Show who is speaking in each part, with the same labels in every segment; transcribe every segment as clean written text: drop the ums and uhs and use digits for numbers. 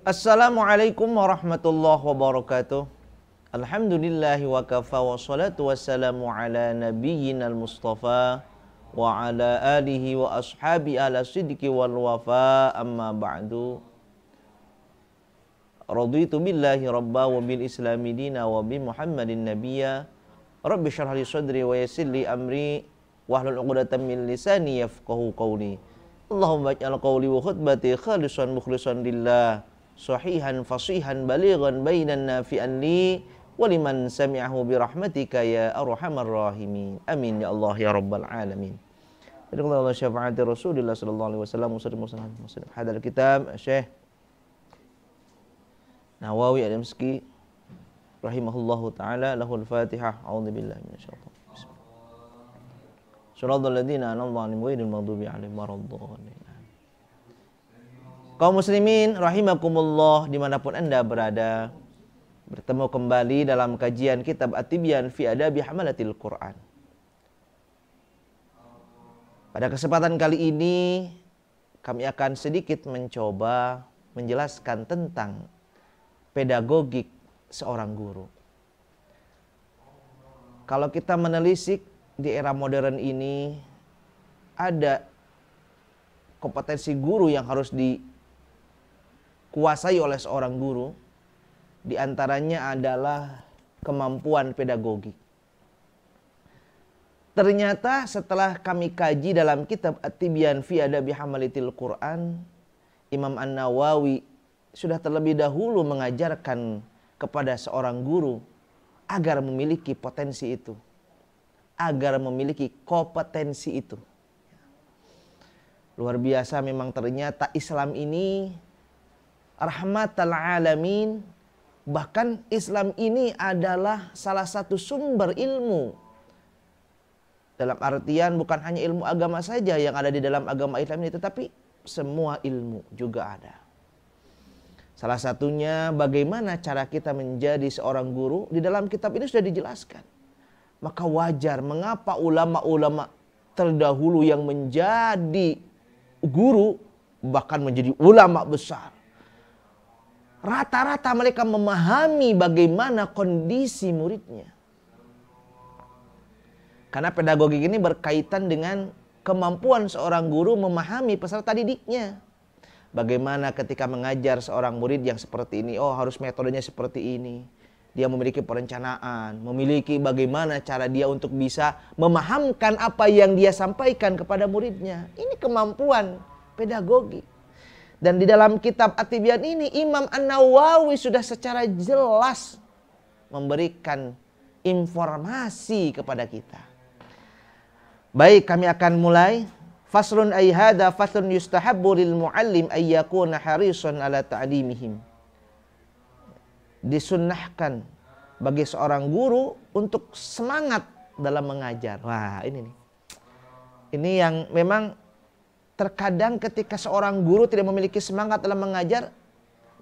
Speaker 1: Assalamualaikum warahmatullahi wabarakatuh. Alhamdulillahi wa kafa wa salatu wassalamu ala nabiyyinal mustafa wa ala alihi wa ashabi ala sidqi wal wafa amma ba'du. Raditu billahi rabba wa bil islami dina wa bi muhammadin nabiyya. Rabbi syrah li sadri wa yassir li amri wahlul 'uqdatam min lisani yafqahu qawli. Allahumma ij'al qawli wa khutbati khalisan mukhlishan lillah, sahihan fasihan balighan bainan nafi'an li waliman sami'ahu birahmatika ya arhamar rahimin. Amin ya Allah ya rabbal alamin. Barakallahu syafaati Rasulillah sallallahu alaihi wasallam muslim hadal kitab Syekh Nawawi Al-Dimashqi rahimahullahu taala lahul Fatihah. A'udzubillahi minasyaitonir rajim. Shiratal ladzina an'amta 'alaihim ghairil maghdubi alaihim waladdallin. Kaum muslimin rahimakumullah, dimanapun anda berada, bertemu kembali dalam kajian kitab At-Tibyan fi Adabi Hamalatil Quran. Pada kesempatan kali ini kami akan sedikit mencoba menjelaskan tentang pedagogik seorang guru. Kalau kita menelisik di era modern ini, ada kompetensi guru yang harus dikuasai oleh seorang guru. Di antaranya adalah kemampuan pedagogik. Ternyata setelah kami kaji dalam kitab At-Tibyan fi Adabi Hamalatil Quran, Imam An-Nawawi sudah terlebih dahulu mengajarkan kepada seorang guru agar memiliki potensi itu, agar memiliki kompetensi itu. Luar biasa memang, ternyata Islam ini rahmatal alamin. Bahkan Islam ini adalah salah satu sumber ilmu. Dalam artian bukan hanya ilmu agama saja yang ada di dalam agama Islam ini, tetapi semua ilmu juga ada. Salah satunya bagaimana cara kita menjadi seorang guru. Di dalam kitab ini sudah dijelaskan. Maka wajar mengapa ulama-ulama terdahulu yang menjadi guru, bahkan menjadi ulama besar, rata-rata mereka memahami bagaimana kondisi muridnya. Karena pedagogik ini berkaitan dengan kemampuan seorang guru memahami peserta didiknya. Bagaimana ketika mengajar seorang murid yang seperti ini, oh harus metodenya seperti ini. Dia memiliki perencanaan, memiliki bagaimana cara dia untuk bisa memahamkan apa yang dia sampaikan kepada muridnya. Ini kemampuan pedagogi. Dan di dalam kitab At-Tibyan ini Imam An-Nawawi sudah secara jelas memberikan informasi kepada kita. Baik, kami akan mulai. Faslun ay hadza faslun yustahabbu lil muallim ay yakuna harisan ala ta'limihim. Disunnahkan bagi seorang guru untuk semangat dalam mengajar. Wah, ini nih. Ini yang memang terkadang ketika seorang guru tidak memiliki semangat dalam mengajar,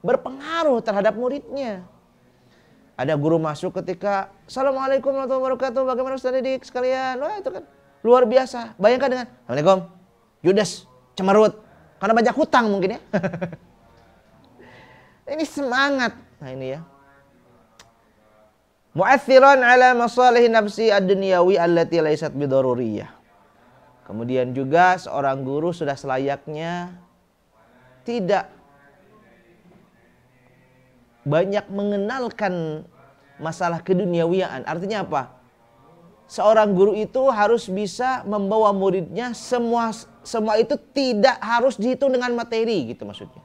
Speaker 1: berpengaruh terhadap muridnya. Ada guru masuk ketika Assalamualaikum warahmatullahi wabarakatuh, bagaimana Ustaz didik sekalian? Wah, itu kan luar biasa. Bayangkan dengan Assalamualaikum, judes, cemerut, karena banyak hutang mungkin ya. Ini semangat. Nah ini ya. Mu'athiran ala masalih nafsi ad-dunyawi allati laysat bidaruriyah. Kemudian juga seorang guru sudah selayaknya tidak banyak mengenalkan masalah keduniawiaan. Artinya apa? Seorang guru itu harus bisa membawa muridnya, semua itu tidak harus dihitung dengan materi gitu maksudnya.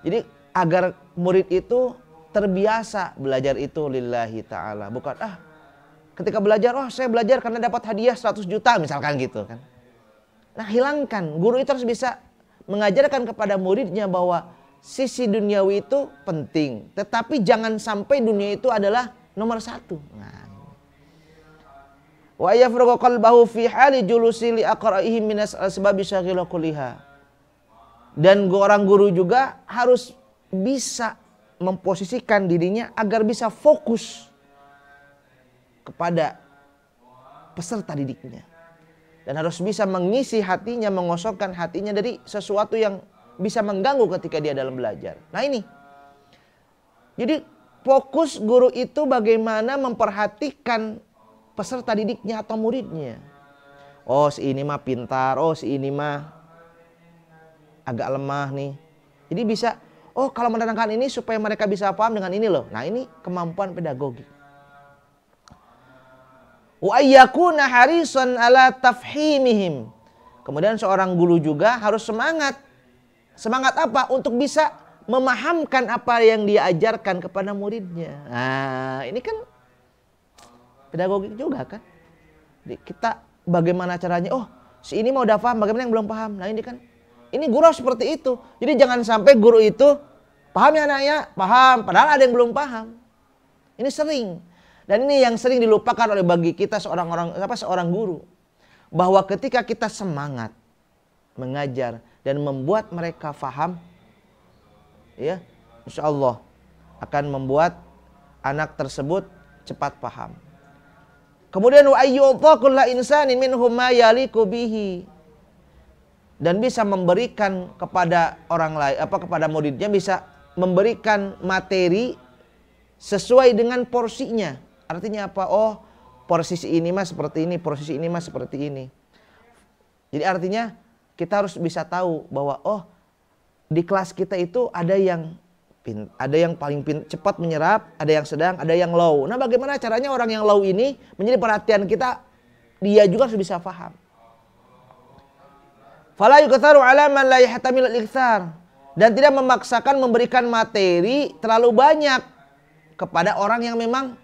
Speaker 1: Jadi agar murid itu terbiasa belajar itu lillahi ta'ala. Bukan ketika belajar, saya belajar karena dapat hadiah 100 juta misalkan gitu kan. Nah, hilangkan. Guru itu harus bisa mengajarkan kepada muridnya bahwa sisi duniawi itu penting, tetapi jangan sampai dunia itu adalah nomor satu. Nah, wa yafruqu qalbahu fi hali julusi li aqra'ihi min asbabi syaghila kulliha. Dan orang guru juga harus bisa memposisikan dirinya agar bisa fokus kepada peserta didiknya. Dan harus bisa mengisi hatinya, mengosongkan hatinya dari sesuatu yang bisa mengganggu ketika dia dalam belajar. Nah ini. Jadi fokus guru itu bagaimana memperhatikan peserta didiknya atau muridnya. Oh si ini mah pintar, oh si ini mah agak lemah nih. Jadi bisa, oh kalau menerangkan ini supaya mereka bisa paham dengan ini loh. Nah ini kemampuan pedagogi. Wa ayyakuna harisan ala tafhimihim. Kemudian seorang guru juga harus semangat. Semangat apa? Untuk bisa memahamkan apa yang dia ajarkan kepada muridnya. Nah ini kan pedagogik juga kan. Jadi kita bagaimana caranya, oh si ini mau udah paham, bagaimana yang belum paham. Nah ini kan, ini guru harus seperti itu. Jadi jangan sampai guru itu paham ya anaknya, paham, padahal ada yang belum paham. Ini sering. Dan ini yang sering dilupakan oleh bagi kita seorang guru. Bahwa ketika kita semangat mengajar dan membuat mereka paham, ya, insya Allah akan membuat anak tersebut cepat paham. Kemudian wa ayyuta kullu insanin minhum ma yaliqu bihi, dan bisa memberikan kepada orang lain kepada muridnya, bisa memberikan materi sesuai dengan porsinya. Artinya apa? Oh, posisi ini mah seperti ini, posisi ini mah seperti ini. Jadi artinya kita harus bisa tahu bahwa oh di kelas kita itu ada yang paling cepat menyerap, ada yang sedang, ada yang low. Nah bagaimana caranya orang yang low ini menjadi perhatian kita, dia juga harus bisa paham. Fala yuktharu ala man la yahtamil al-iktsar, dan tidak memaksakan memberikan materi terlalu banyak kepada orang yang memang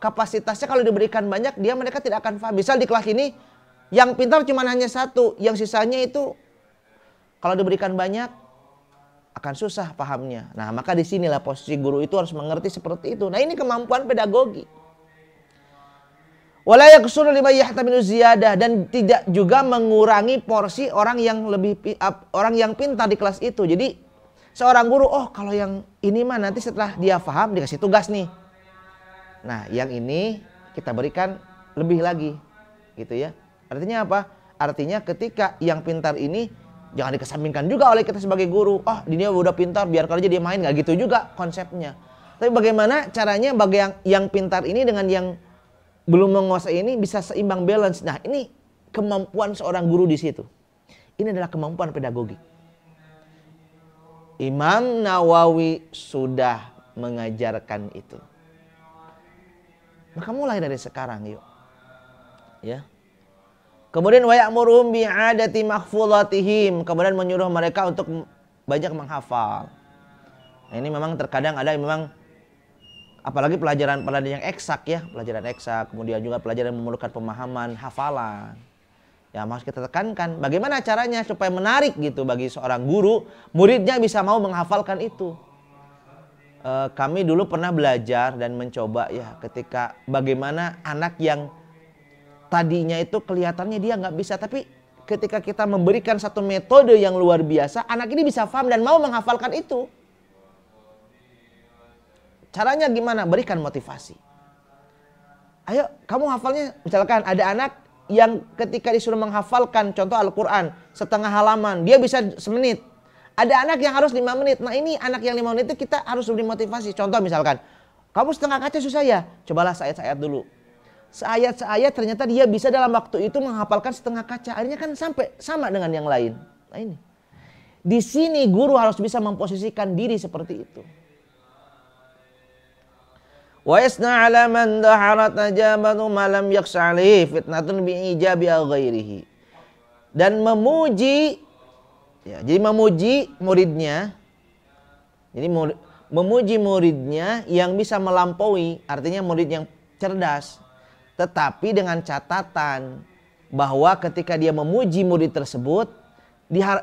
Speaker 1: kapasitasnya kalau diberikan banyak mereka tidak akan paham. Misal di kelas ini yang pintar cuma hanya satu, yang sisanya itu kalau diberikan banyak akan susah pahamnya. Nah maka disinilah posisi guru itu harus mengerti seperti itu. Nah ini kemampuan pedagogi. Wala yaksuru liman yahtamilu ziyadah, dan tidak juga mengurangi porsi orang yang pintar di kelas itu. Jadi seorang guru, oh kalau yang ini mah nanti setelah dia paham dikasih tugas nih. Nah yang ini kita berikan lebih lagi gitu ya. Artinya apa? Artinya ketika yang pintar ini jangan dikesampingkan juga oleh kita sebagai guru. Oh dia udah pintar, biarkan aja dia main. Nggak gitu juga konsepnya. Tapi bagaimana caranya bagi yang pintar ini dengan yang belum menguasai ini bisa seimbang, balance. Nah ini kemampuan seorang guru di situ. Ini adalah kemampuan pedagogi. Imam Nawawi sudah mengajarkan itu. Maka mulai dari sekarang yuk. Ya. Kemudian wa ya'muruhum bi'adati mahfudhatihim, kemudian menyuruh mereka untuk banyak menghafal. Nah, ini memang terkadang ada yang memang apalagi pelajaran yang eksak ya, pelajaran eksak, kemudian juga pelajaran yang memerlukan pemahaman, hafalan. Ya, harus kita tekankan bagaimana caranya supaya menarik gitu bagi seorang guru, muridnya bisa mau menghafalkan itu. Kami dulu pernah belajar dan mencoba ya ketika bagaimana anak yang tadinya itu kelihatannya dia nggak bisa, tapi ketika kita memberikan satu metode yang luar biasa, anak ini bisa paham dan mau menghafalkan itu. Caranya gimana? Berikan motivasi. Ayo kamu hafalnya, misalkan ada anak yang ketika disuruh menghafalkan contoh Al-Quran setengah halaman, dia bisa semenit. Ada anak yang harus 5 menit. Nah ini anak yang 5 menit itu kita harus beri motivasi. Contoh misalkan, kamu setengah kaca susah ya? Cobalah seayat-ayat dulu. Seayat-seayat ternyata dia bisa dalam waktu itu menghafalkan setengah kaca. Akhirnya kan sampai sama dengan yang lain. Nah ini. Di sini guru harus bisa memposisikan diri seperti itu. Wa yasna 'ala man daharat najabatu ma lam yakhsha 'alaihi fitnatun bi ijabi ghairihi. Dan memuji ya, jadi memuji muridnya. Jadi memuji muridnya yang bisa melampaui, artinya murid yang cerdas. Tetapi dengan catatan bahwa ketika dia memuji murid tersebut,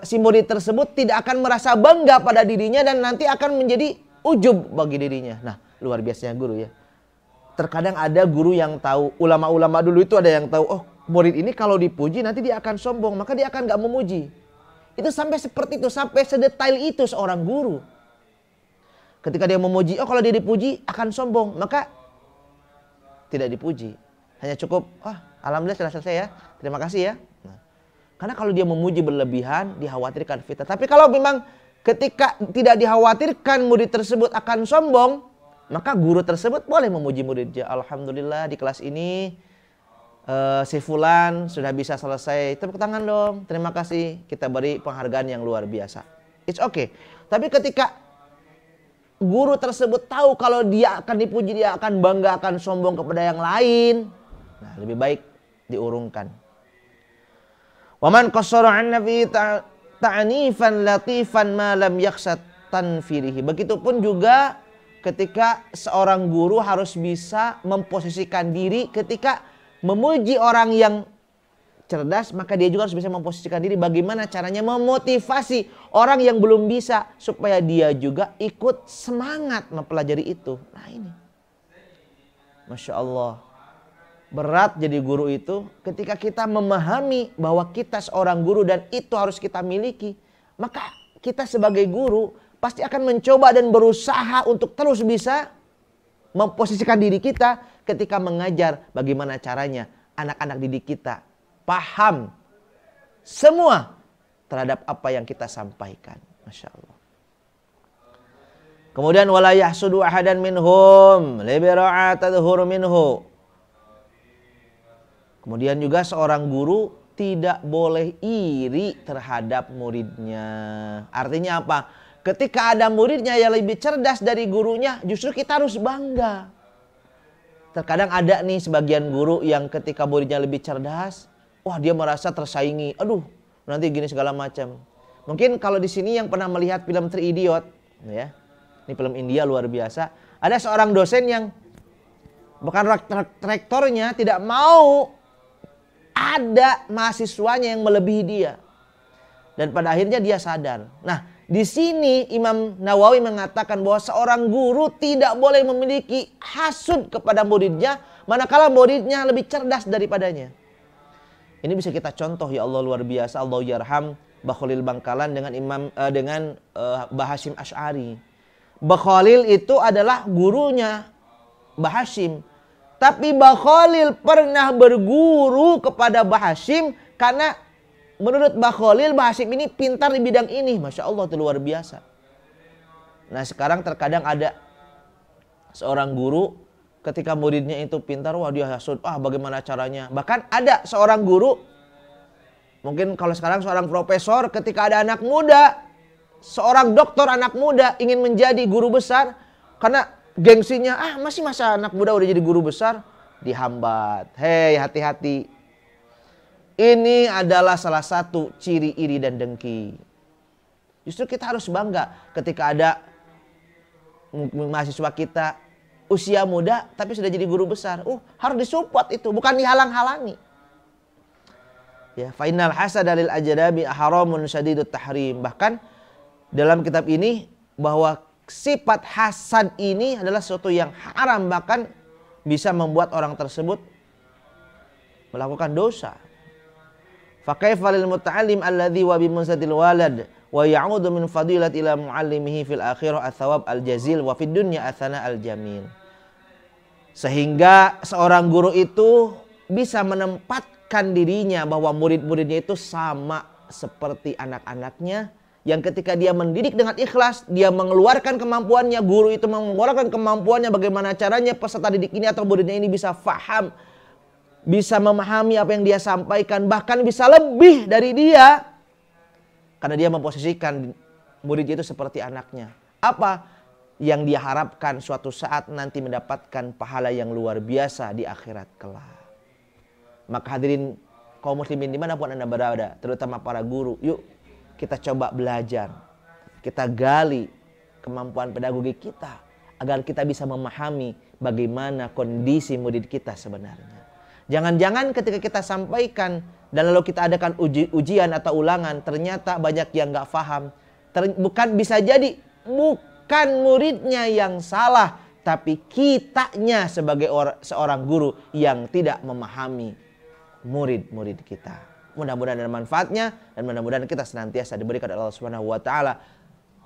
Speaker 1: si murid tersebut tidak akan merasa bangga pada dirinya dan nanti akan menjadi ujub bagi dirinya. Nah, luar biasanya guru ya. Terkadang ada guru yang tahu, ulama-ulama dulu itu ada yang tahu, oh murid ini kalau dipuji nanti dia akan sombong, maka dia akan gak memuji. Itu sampai seperti itu, sampai sedetail itu seorang guru. Ketika dia memuji, oh kalau dia dipuji akan sombong, maka tidak dipuji. Hanya cukup, alhamdulillah sudah selesai ya, terima kasih ya. Nah, karena kalau dia memuji berlebihan, dikhawatirkan fitnah. Tapi kalau memang ketika tidak dikhawatirkan murid tersebut akan sombong, maka guru tersebut boleh memuji muridnya. Alhamdulillah di kelas ini si Fulan sudah bisa selesai. Tepuk tangan dong. Terima kasih. Kita beri penghargaan yang luar biasa. It's okay. Tapi ketika guru tersebut tahu kalau dia akan dipuji, dia akan bangga, akan sombong kepada yang lain, nah lebih baik diurungkan. Waman qassara 'an nafi ta'nifan latifan ma lam yakhsat tanfirihi. Begitupun juga ketika seorang guru harus bisa memposisikan diri ketika memuji orang yang cerdas, maka dia juga harus bisa memposisikan diri bagaimana caranya memotivasi orang yang belum bisa supaya dia juga ikut semangat mempelajari itu. Nah ini, Masya Allah, berat jadi guru itu ketika kita memahami bahwa kita seorang guru dan itu harus kita miliki. Maka kita sebagai guru pasti akan mencoba dan berusaha untuk terus bisa memposisikan diri kita ketika mengajar bagaimana caranya anak-anak didik kita paham semua terhadap apa yang kita sampaikan. Masya Allah. Kemudian wala yahsudu ahadan minhum libira'a tadhur minhu. Kemudian juga seorang guru tidak boleh iri terhadap muridnya. Artinya apa? Ketika ada muridnya yang lebih cerdas dari gurunya, justru kita harus bangga. Terkadang ada nih sebagian guru yang ketika muridnya lebih cerdas, wah dia merasa tersaingi. Aduh, nanti gini segala macam. Mungkin kalau di sini yang pernah melihat film Three Idiot, ya, ini film India luar biasa. Ada seorang dosen yang bukan rektornya tidak mau ada mahasiswanya yang melebihi dia. Dan pada akhirnya dia sadar. Nah, di sini Imam Nawawi mengatakan bahwa seorang guru tidak boleh memiliki hasud kepada muridnya manakala muridnya lebih cerdas daripadanya. Ini bisa kita contoh, ya Allah, luar biasa. Allah yarham Bakhalil Bangkalan dengan Mbah Hasyim Asy'ari. Bakhalil itu adalah gurunya Mbah Hasyim. Tapi Bakhalil pernah berguru kepada Mbah Hasyim karena menurut Bakhalil, Mbah Hasyim ini pintar di bidang ini. Masya Allah, itu luar biasa. Nah sekarang terkadang ada seorang guru ketika muridnya itu pintar, wah dia hasud, bagaimana caranya. Bahkan ada seorang guru, mungkin kalau sekarang seorang profesor, ketika ada anak muda, seorang doktor anak muda ingin menjadi guru besar, karena gengsinya, masih masa anak muda udah jadi guru besar, dihambat. Hei, hati-hati. Ini adalah salah satu ciri iri dan dengki. Justru kita harus bangga ketika ada mahasiswa kita usia muda tapi sudah jadi guru besar. Harus disupport itu, bukan dihalang-halangi. Ya, fa innal hasada lil ajdabi haramun syadidut tahrim. Bahkan dalam kitab ini bahwa sifat hasad ini adalah sesuatu yang haram, bahkan bisa membuat orang tersebut melakukan dosa. Fa kaifa lil muta'allim alladhi wa bi munsadil walad wa ya'udu min fadilat ila muallimihi fil akhirah athawab al jazil wa fid dunya athana al jamil. Sehingga seorang guru itu bisa menempatkan dirinya bahwa murid-muridnya itu sama seperti anak-anaknya, yang ketika dia mendidik dengan ikhlas, dia mengeluarkan kemampuannya, guru itu mengeluarkan kemampuannya bagaimana caranya peserta didik ini atau muridnya ini bisa faham, bisa memahami apa yang dia sampaikan, bahkan bisa lebih dari dia. Karena dia memposisikan murid itu seperti anaknya. Apa yang dia harapkan suatu saat nanti mendapatkan pahala yang luar biasa di akhirat kelak. Maka hadirin kaum muslimin dimanapun Anda berada, terutama para guru, yuk kita coba belajar. Kita gali kemampuan pedagogik kita agar kita bisa memahami bagaimana kondisi murid kita sebenarnya. Jangan-jangan ketika kita sampaikan dan lalu kita adakan ujian atau ulangan, ternyata banyak yang nggak paham. Bukan, bisa jadi bukan muridnya yang salah, tapi kitanya sebagai seorang guru yang tidak memahami murid-murid kita. Mudah-mudahan ada manfaatnya dan mudah-mudahan kita senantiasa diberikan oleh Allah Subhanahu wa taala,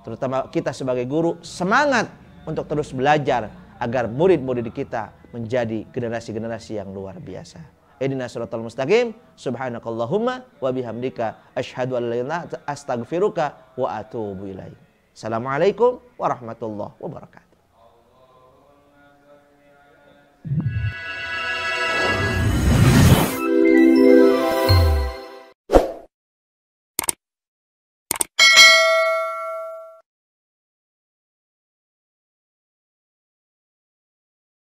Speaker 1: terutama kita sebagai guru, semangat untuk terus belajar agar murid-murid kita menjadi generasi-generasi yang luar biasa. Ihdinas siratal mustaqim. Subhanakallahumma wa bihamdika asyhadu an la ilaha illa anta astaghfiruka wa atubu ilaik. Assalamualaikum warahmatullahi wabarakatuh.